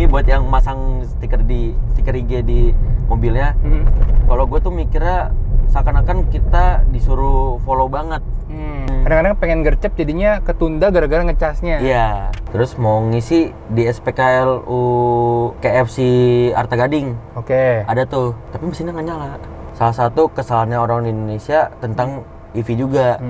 Ini buat yang masang stiker IG di mobilnya. Kalau gue tuh mikirnya seakan-akan kita disuruh follow banget. Kadang-kadang pengen gercep jadinya ketunda gara-gara ngecasnya. Iya. Terus mau ngisi di SPKLU KFC Arta Gading. Oke. Ada tuh, tapi mesinnya nggak nyala. Salah satu kesalahannya orang di Indonesia tentang EV juga.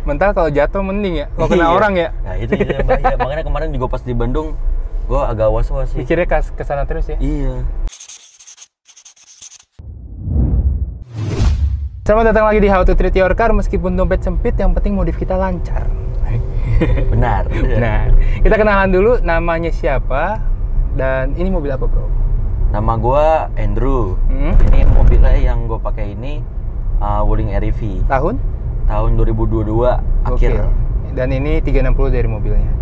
Mental kalau jatuh mending ya, kalau kena orang ya. Nah itu yang bahaya. Makanya kemarin juga pas di Bandung, gue agak was-was sih. Mikirnya kesana terus ya. Iya. Selamat datang lagi di How to Treat Your Car. Meskipun dompet sempit, yang penting modif kita lancar. Benar. Nah, kita kenalan dulu, namanya siapa dan ini mobil apa, bro? Nama gue Andrew. Ini mobilnya yang gue pakai ini Wuling REV. Tahun 2022 akhir. Dan ini 360 dari mobilnya.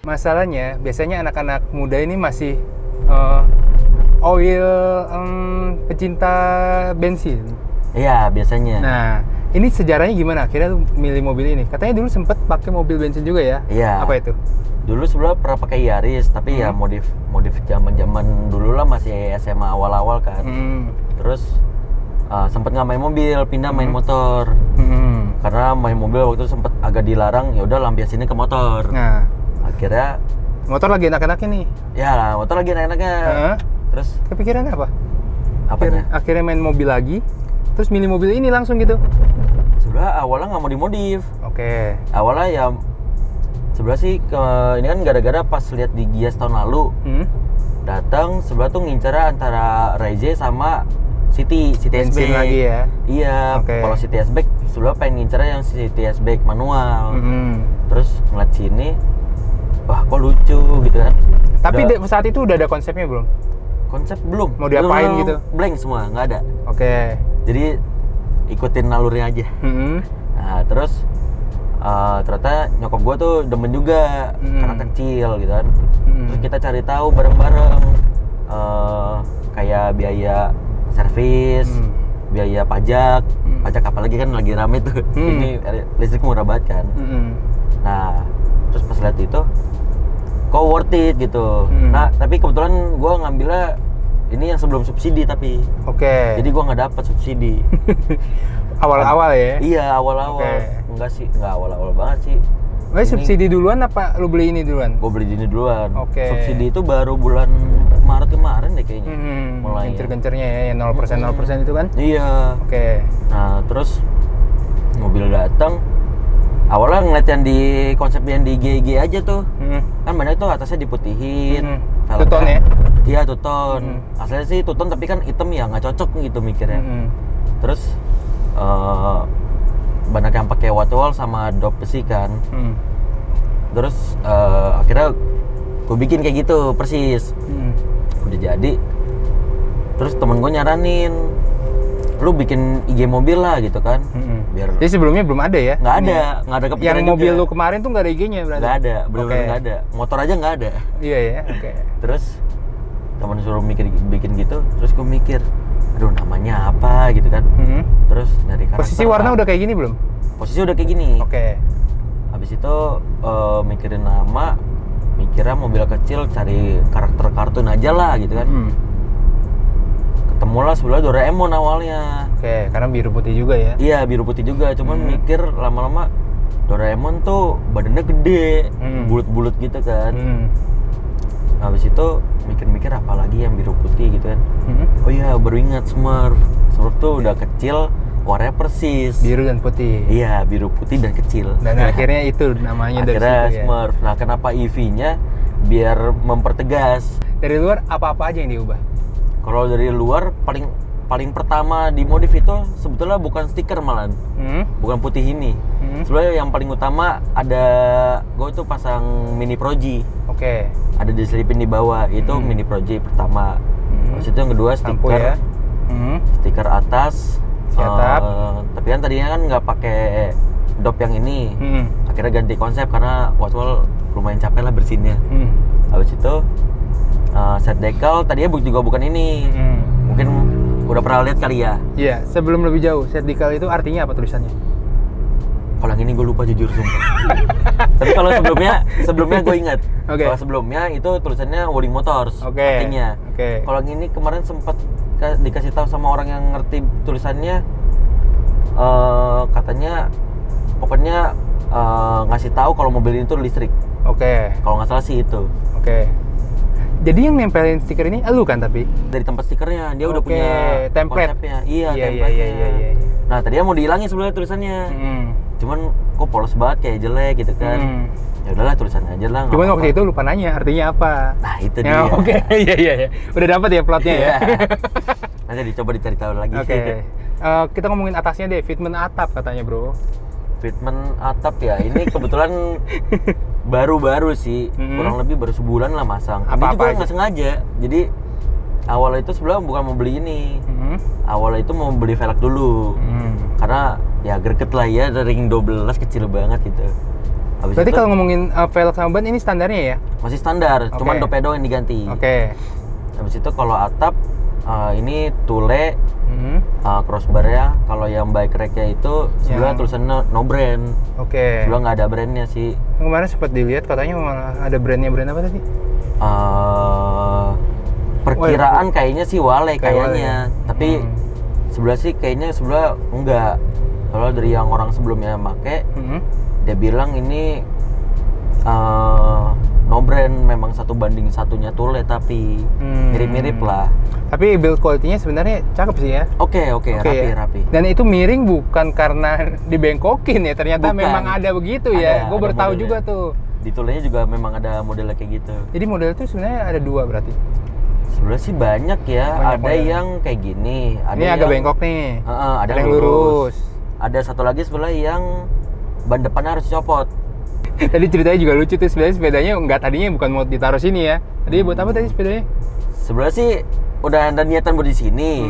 Masalahnya, biasanya anak-anak muda ini masih pecinta bensin. Iya, biasanya. Nah, ini sejarahnya gimana? Akhirnya lu milih mobil ini? Katanya dulu sempet pakai mobil bensin juga ya? Iya. Apa itu? Dulu sebelumnya pernah pakai Yaris, tapi ya modif zaman dulu lah, masih SMA awal-awal kan. Terus sempet nggak main mobil, pindah main motor. Karena main mobil waktu itu sempet agak dilarang, ya udah lampiasinnya ke motor. Nah, akhirnya motor lagi enak-enaknya nih. Ya, motor lagi enak-enaknya. Terus kepikiran apa? Apanya? Akhirnya main mobil lagi, terus milih mobil ini langsung gitu. Sebenarnya awalnya nggak mau dimodif. Oke. Awalnya ya sebenarnya sih ini kan gara-gara pas lihat di Gias tahun lalu. Datang sebelah tuh ngincernya antara Raize sama City bensin S-Back lagi ya. Iya. Kalau City S-Back sebelah pengen ngincernya yang City S-Back manual. Terus ngeliat sini, wah kok lucu gitu kan. Tapi saat itu udah ada konsepnya belum? Konsep belum. Mau diapain belum, gitu? Blank semua, nggak ada. Oke. Jadi ikutin nalurnya aja. Nah terus ternyata nyokap gue tuh demen juga karena kecil gitu kan. Terus kita cari tahu bareng-bareng kayak biaya servis, biaya pajak, pajak apalagi kan lagi rame tuh. Ini listrik murah banget kan. Nah terus pas lihat itu, kok worth it gitu. Nah tapi kebetulan gue ngambilnya ini yang sebelum subsidi tapi. Jadi gue nggak dapet subsidi. Awal-awal ya? Iya awal-awal. Enggak sih, nggak awal-awal banget sih. Subsidi duluan apa lu beli ini duluan? Gue beli ini duluan. Subsidi itu baru bulan Maret kemarin deh kayaknya. Mulai. Gencer-gencernya ya, yang 0% itu kan? Iya. Nah terus mobil datang. Awalnya ngeliat yang di konsep yang di GG aja tuh, kan banyak tuh atasnya diputihin, two-tone ya? Iya two-tone. Aslinya sih two-tone tapi kan hitam ya nggak cocok gitu mikirnya. Terus banyak yang pakai white wall sama dop besi kan. Terus akhirnya gue bikin kayak gitu persis. Udah jadi. Terus temen gue nyaranin, lu bikin IG mobil lah gitu kan. Biar. Jadi sebelumnya belum ada ya? Nggak ada kepikiran. Yang mobil juga. Lu kemarin tuh nggak ada IG-nya berarti? Nggak ada, bener-bener nggak ada. Motor aja nggak ada. Iya ya, Terus temen suruh bikin gitu, terus gue mikir, aduh namanya apa gitu kan. Terus dari karakter. Posisi warna udah kayak gini belum? Posisi udah kayak gini. Habis itu mikirin nama, mikirnya mobil kecil, cari karakter kartun aja aja lah gitu kan. Ketemulah sebelah Doraemon awalnya. Oke, karena biru putih juga ya. Iya, biru putih juga, cuman mikir lama-lama Doraemon tuh badannya gede, bulut-bulut gitu kan. Habis itu mikir-mikir apa lagi yang biru putih gitu kan. Oh iya, baru ingat Smurf. Smurf tuh udah kecil, warnanya persis. Biru dan putih. Iya, biru putih dan kecil. Dan akhirnya itu namanya dari akhirnya situ ya. Smurf. Nah, kenapa EV-nya biar mempertegas. Dari luar apa-apa aja yang diubah? Kalau dari luar paling pertama dimodif itu sebetulnya bukan stiker malahan. Bukan putih ini. Sebenarnya yang paling utama ada gue tuh pasang mini proji. Oke. Ada diselipin di bawah, itu mini proji pertama. Terus itu yang kedua Lampu stiker. ya. Stiker atas. Siap. Tapi kan tadinya kan nggak pakai dop yang ini. Akhirnya ganti konsep karena Watchwell lumayan capek lah bersihinnya. Habis itu set decal tadinya juga bukan ini. Mungkin udah pernah lihat kali ya. Iya, sebelum lebih jauh, set decal itu artinya apa tulisannya? Kalau yang ini gue lupa jujur sumpah. Tapi kalau sebelumnya gue ingat. Oke. Kalau sebelumnya itu tulisannya Wuling Motors. Artinya. Kalau yang ini kemarin sempat dikasih tahu sama orang yang ngerti tulisannya, katanya pokoknya ngasih tahu kalau mobil ini tuh listrik. Kalau nggak salah sih itu. Jadi yang nempelin stiker ini lu kan tapi? Dari tempat stikernya dia udah punya template. Konsepnya. Iya, template-nya. Iya. Nah, tadinya mau dihilangin sebenarnya tulisannya. Cuman kok polos banget kayak jelek gitu kan. Ya udahlah tulisannya aja lah. Cuman waktu itu lupa nanya artinya apa. Nah, itu dia. Iya. Udah dapat ya plotnya ya. Nanti dicoba dicari tahu lagi. Kita ngomongin atasnya deh, fitment atap katanya, Bro. Fitment atap ya, ini kebetulan baru-baru sih, kurang lebih baru sebulan lah masang. Ini juga nggak sengaja. Jadi awalnya itu sebenarnya bukan mau beli ini. Awalnya itu mau beli velg dulu. Karena ya greget lah ya, ring 12 kecil banget gitu. Habis berarti itu, kalau ngomongin velg sama ban ini standarnya ya? masih standar, cuman dopnya doang yang diganti. Habis itu kalau atap ini tule, crossbar-nya. Kalau yang bike rack-nya itu sebelah tulisannya no brand. Sebelah nggak ada brandnya sih. Kemarin sempat dilihat katanya malah ada brandnya, brand apa tadi? Perkiraan kayaknya sih Wale kayaknya. Tapi sebelah sih kayaknya sebelah enggak. Kalau dari yang orang sebelumnya make, dia bilang ini no brand, memang 1:1 tule tapi mirip-mirip lah. Tapi build quality-nya sebenarnya cakep sih ya. Oke, rapi. Dan itu miring bukan karena dibengkokin ya, ternyata Bukan. Memang ada begitu ya. Gue baru tahu juga tuh. Di tulenya juga memang ada modelnya kayak gitu. Jadi model itu sebenarnya ada 2 berarti. Sebenarnya sih banyak ya. Ada yang kayak gini. Ada ini yang agak bengkok nih. Ada yang lurus. Ada satu lagi sebelah yang ban depannya harus copot. Tadi ceritanya juga lucu tuh, sebenarnya sepedanya tadinya bukan mau ditaruh sini ya. Tadi buat apa tadi sepedanya? Sebenarnya sih udah ada niatan buat di sini.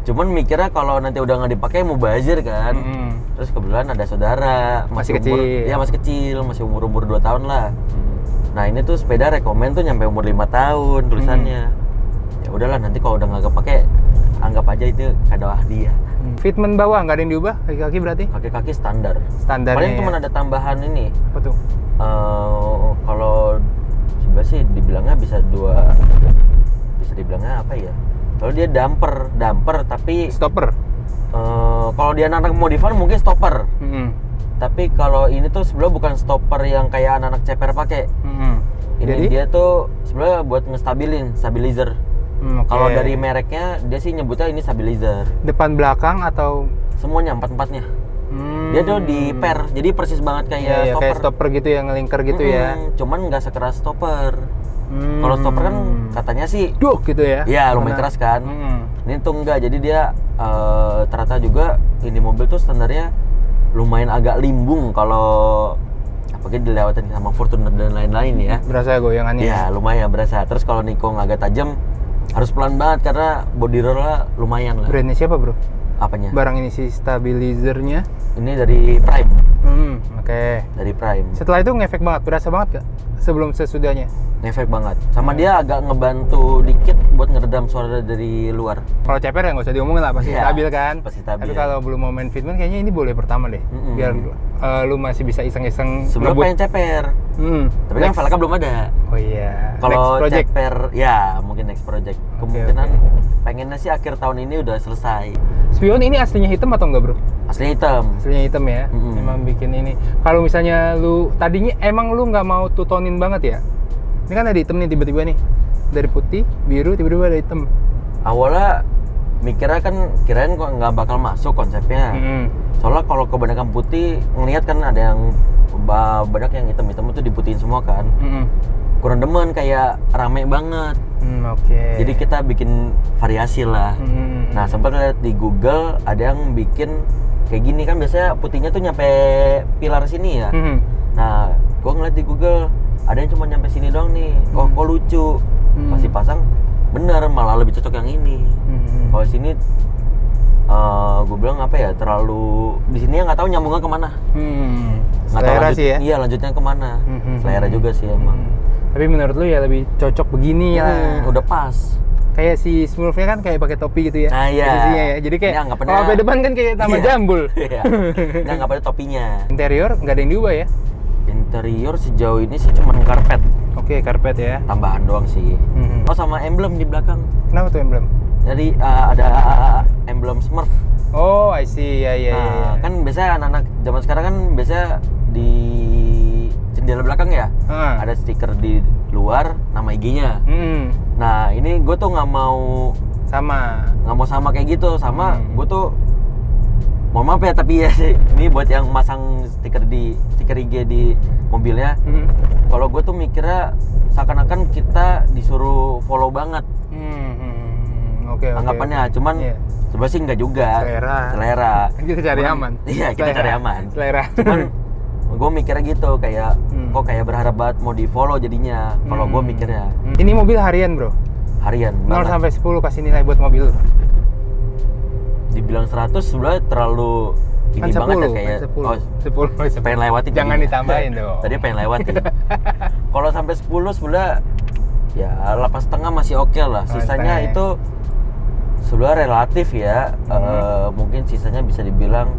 Cuman mikirnya kalau nanti udah nggak dipakai mau bazir kan. Terus kebetulan ada saudara masih kecil. Ya masih kecil, masih umur 2 tahun lah. Nah, ini tuh sepeda rekomen tuh nyampe umur 5 tahun tulisannya. Ya udahlah, nanti kalau udah nggak kepake anggap aja itu kado hadiah. Fitment bawah nggak ada yang diubah? Kaki-kaki berarti? Kaki-kaki standar. Standarnya. Paling cuma ada tambahan ini. Apa tuh? Kalau sebelah sih dibilangnya bisa dibilangnya apa ya? Kalau dia damper tapi stopper. Kalau dia anak modifan mungkin stopper. Tapi kalau ini tuh sebenarnya bukan stopper yang kayak anak-anak ceper pakai. Ini jadi? Dia tuh sebenarnya buat ngestabilin, stabilizer. Kalau dari mereknya dia sih nyebutnya ini stabilizer. Depan belakang atau semuanya, 4-4-nya. Dia tuh di pair, jadi persis banget kayak stopper. Kayak stopper gitu ya, ngelingker gitu ya. Cuman nggak sekeras stopper. Kalau stopper kan katanya sih gitu ya. Iya, lumayan keras kan. Ini tuh enggak, jadi dia ternyata juga ini mobil tuh standarnya lumayan agak limbung kalau apalagi dilewatin sama Fortuner dan lain-lain ya. Berasa goyangannya. Iya, lumayan berasa. Terus kalau nikung agak tajam harus pelan banget karena body roll-nya lumayan lah. Brandnya siapa, Bro? Apanya? Barang ini si stabilizernya. Ini dari Prime. Dari Prime. Setelah itu ngefek banget, berasa banget gak? Sebelum sesudahnya? Ngefek banget. Sama dia agak ngebantu dikit buat ngeredam suara dari luar. Kalau ceper ya nggak usah diomongin lah, pasti stabil kan? Pasti stabil. Tapi kalau belum mau main fitment kayaknya ini boleh pertama deh. Biar lu masih bisa iseng-iseng. Sebelum pengen ceper. Tapi kan velgnya belum ada. Oh iya. Kalau ceper, ya mungkin next project. Kemungkinan pengennya sih akhir tahun ini udah selesai. Spion ini aslinya hitam atau enggak, bro? Aslinya hitam. Aslinya hitam ya. Memang bikin ini. Kalau misalnya lu tadinya emang lu nggak mau two-tonein banget ya? Ini kan ada hitam nih tiba-tiba nih. Dari putih, biru, tiba-tiba ada hitam. Awalnya mikirnya kan kirain kok nggak bakal masuk konsepnya. Soalnya kalau kebanyakan putih ngelihat kan ada yang banyak yang hitam-hitam itu diputihin semua kan. Kurang demen, kayak rame banget. Jadi kita bikin variasi lah. Nah sempat lihat di Google ada yang bikin kayak gini kan, biasanya putihnya tuh nyampe pilar sini ya. Nah gua ngeliat di Google ada yang cuma nyampe sini doang nih. Oh kok lucu. Pasti pasang, bener malah lebih cocok yang ini. Kalau sini gue bilang apa ya, terlalu di sini ya nggak tahu nyambungnya kemana. Nggak tahu Selera sih ya. Iya lanjutnya kemana. Selera juga sih emang. Tapi menurut lu ya lebih cocok begini ya. Udah pas. Kayak si Smurfnya kan kayak pakai topi gitu ya. Nah, iya. Posisinya ya. Jadi kayak kalau sampai depan kan kayak tambah jambul. Iya. Ini nggak pada topinya. Interior nggak ada yang diubah ya? Interior sejauh ini sih cuma karpet. Oke, karpet ya. Tambahan doang sih. Oh sama emblem di belakang. Kenapa tuh emblem? Jadi ada emblem Smurf. Oh, I see. Ya. Kan biasanya anak-anak zaman sekarang kan biasanya di jendela belakang ya, ada stiker di luar nama IG-nya. Nah ini gue tuh nggak mau sama kayak gitu, sama gue tuh mohon maaf ya tapi ya ini buat yang masang stiker IG di mobilnya. Kalau gue tuh mikirnya seakan-akan kita disuruh follow banget. Anggapannya cuman sebenarnya sih enggak juga. Selera. Kita cari aman. Iya, kita cari aman. Selera. Cuman gue mikirnya gitu, kayak kok kayak berharap banget mau di follow jadinya. Kalau gue mikirnya. Ini mobil harian, bro. Harian. 0 sampai 10 kasih nilai buat mobil. Dibilang 100 sebenarnya terlalu ini kan 10, banget ya kayak 10. Pengen lewatin. Jangan ditambahin dong. Tadi pengen lewatin. Kalau sampai 10 sebenarnya ya 8,5 masih oke lah. Sisanya itu sebenarnya relatif ya. Mungkin sisanya bisa dibilang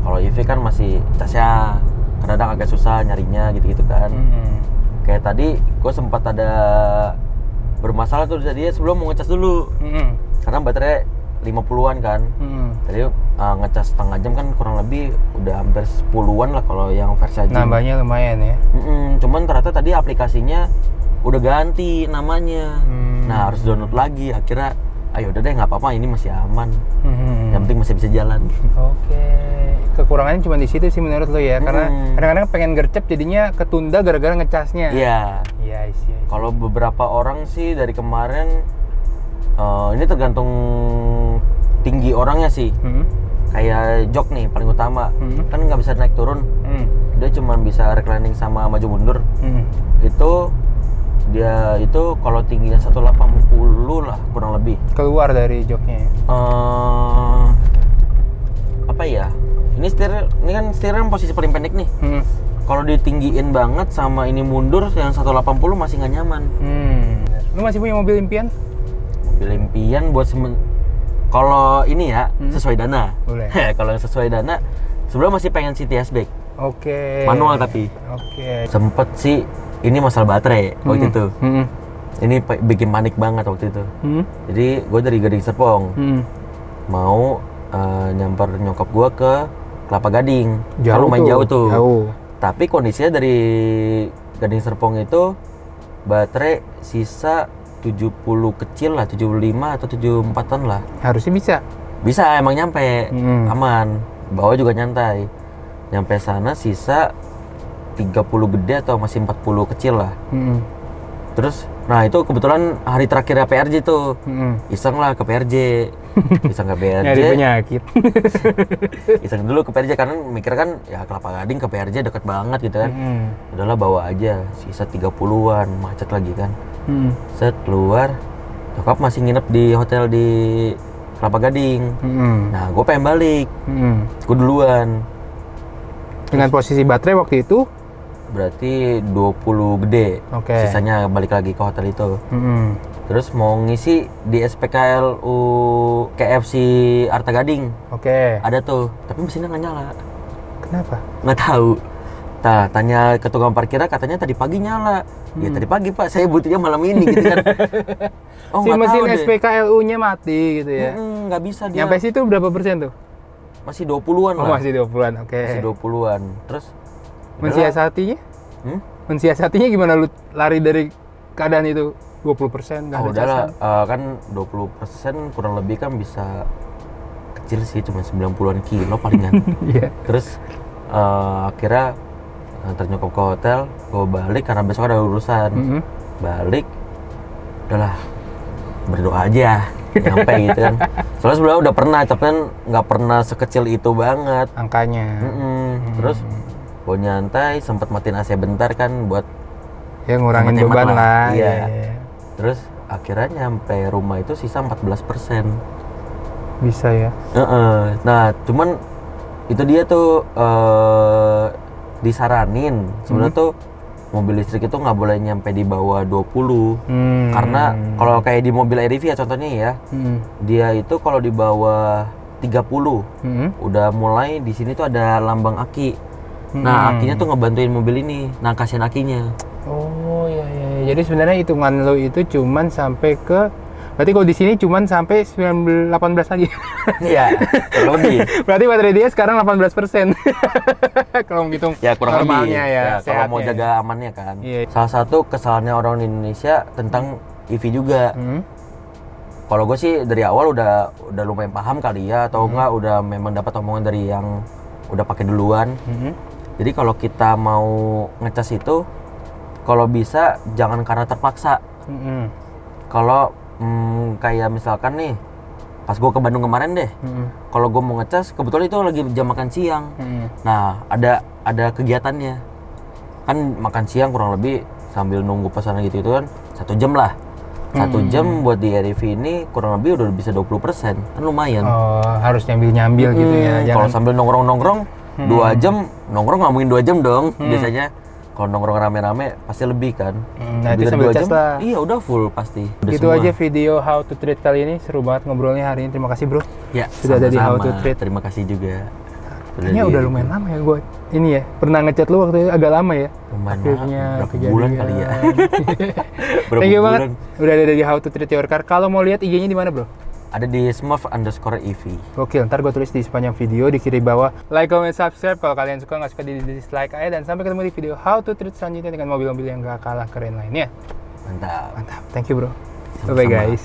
kalau EV kan masih casnya kadang agak susah nyarinya gitu-gitu kan. Kayak tadi gue sempat ada bermasalah tuh tadi sebelum mau ngecas dulu. Karena baterai 50-an kan. Tadi ngecas setengah jam kan kurang lebih udah hampir 10-an lah kalau yang versi charging. Nambahnya lumayan ya. Cuman ternyata tadi aplikasinya udah ganti namanya. Nah harus download lagi. Akhirnya ayo udah deh nggak apa-apa, ini masih aman. Yang penting masih bisa jalan. Oke. Kekurangannya cuma di situ sih menurut lo ya, karena kadang-kadang pengen gercep jadinya ketunda gara-gara ngecasnya. Iya. Kalau beberapa orang sih dari kemarin ini tergantung tinggi orangnya sih. Kayak jok nih paling utama, kan nggak bisa naik turun. Dia cuma bisa reclining sama maju mundur. Itu dia itu kalau tingginya 180 lah kurang lebih. Keluar dari joknya. Apa ya? Ini kan setir posisi paling pendek nih. Kalau ditinggiin banget sama ini mundur yang 180 masih nggak nyaman. Lu masih punya mobil impian? Mobil impian buat kalau ini ya sesuai dana. Boleh. Kalau sesuai dana, sebenarnya masih pengen City Hatchback. Oke. Manual tapi. Oke. Sempet sih ini masalah baterai waktu itu. Ini bikin panik banget waktu itu. Jadi gue dari Gading Serpong mau nyamper nyokap gue ke Kelapa Gading. Kalau main jauh tuh. Tapi kondisinya dari Gading Serpong itu baterai sisa 70 kecil lah, 75 atau 74-an lah. Harusnya bisa. Bisa, emang nyampe. Aman. Bawa juga nyantai. Nyampe sana sisa 30 gede atau masih 40 kecil lah. Terus, nah itu kebetulan hari terakhirnya PRJ tuh. Iseng lah ke PRJ. Iseng ke PRJ. Nyari penyakit. Iseng dulu ke PRJ karena mikir kan ya Kelapa Gading ke PRJ deket banget gitu kan. Udahlah bawa aja, sisa 30-an, macet lagi kan. Set keluar, nyokap masih nginep di hotel di Kelapa Gading. Nah gue pengen balik. Gue duluan. Dengan posisi baterai waktu itu? Berarti 20 gede. Sisanya balik lagi ke hotel itu. Terus mau ngisi di SPKLU KFC Arta Gading. Ada tuh, tapi mesinnya nggak nyala. Kenapa? Nggak tahu. Tanya ke tukang parkirnya, katanya tadi pagi nyala. Ya tadi pagi Pak, saya butuhnya malam ini gitu kan. Oh, si nggak mesin tahu deh. SPKLU-nya mati gitu ya. Nggak bisa dia. Nyampe situ berapa persen tuh? Masih 20-an Oh, lah. masih 20-an, oke. Masih 20-an. Terus Mensiasatinya? Mensiasatinya gimana lu lari dari keadaan itu? 20% nggak ada udahlah, casan? kan 20% kurang lebih kan bisa kecil sih, cuma 90-an kilo palingan. Iya. Terus akhirnya antar nyokap ke hotel, gue balik karena besok ada urusan. Balik, udahlah berdoa aja nyampe gitu kan. Soalnya sebenarnya udah pernah, tapi kan nggak pernah sekecil itu banget Angkanya. Terus gue nyantai, sempat matiin AC bentar kan buat Ya ngurangin hemat-hemat beban lah. Iya. Iya. Terus akhirnya nyampe rumah itu sisa 14%. Bisa ya. Nah, cuman itu dia tuh disaranin sebenarnya tuh mobil listrik itu nggak boleh nyampe di bawah 20. Karena kalau kayak di mobil ERV ya contohnya ya, dia itu kalau di bawah 30 udah mulai di sini tuh ada lambang aki. Nah, akinya tuh ngebantuin mobil ini, nangkasin akinya. Oh iya. Jadi sebenarnya hitungan lo itu cuman sampai ke, berarti kalau di sini cuman sampai 18 lagi. Iya, kurang lebih. Berarti baterai dia sekarang 18%. Kalau ngitung Ya kurang lebih. normalnya ya, Kalau mau sehatnya. jaga amannya kan. Iya. Salah satu kesalahannya orang di Indonesia tentang EV juga. Kalau gue sih dari awal udah lumayan paham kali ya, atau enggak udah memang dapat omongan dari yang udah pakai duluan. Jadi kalau kita mau ngecas itu, kalau bisa jangan karena terpaksa. Kalau kayak misalkan nih, pas gue ke Bandung kemarin deh, kalau gue mau ngecas, kebetulan itu lagi jam makan siang. Nah, ada kegiatannya. Kan makan siang kurang lebih sambil nunggu pesanan gitu itu kan 1 jam lah. 1 jam buat di ERV ini kurang lebih udah bisa 20%. Kan lumayan. Oh, harus nyambil gitu ya. Kalau sambil nongkrong-nongkrong 2 jam, nongkrong nggak mungkin 2 jam dong. Biasanya kalau nongkrong rame-rame pasti lebih kan. Nah, itu Lebih dari sambil 2 cas lah. Iya, udah full pasti. Udah Gitu semua. aja video how to treat kali ini. Seru banget ngobrolnya hari ini. Terima kasih bro. Ya, Sudah ada di How to sama-sama. Treat. Terima kasih juga. Kayaknya udah lumayan lama ya gue ini ya. Pernah ngechat lu waktu itu agak lama ya. Lumayan Akhirnya lama, berapa kejadian. bulan kali ya. Berapa Thank you banget. bulan. Udah ada di How to Treat Your Car. Kalau mau lihat IG-nya di mana bro? Ada di smurf_EV. Oke, ntar gue tulis di sepanjang video di kiri bawah. Like, comment, subscribe. Kalau kalian suka, nggak suka di dislike aja. Dan sampai ketemu di video How to Treat selanjutnya dengan mobil-mobil yang gak kalah keren lainnya. Mantap. Mantap. Thank you bro. Sama-sama. Bye guys.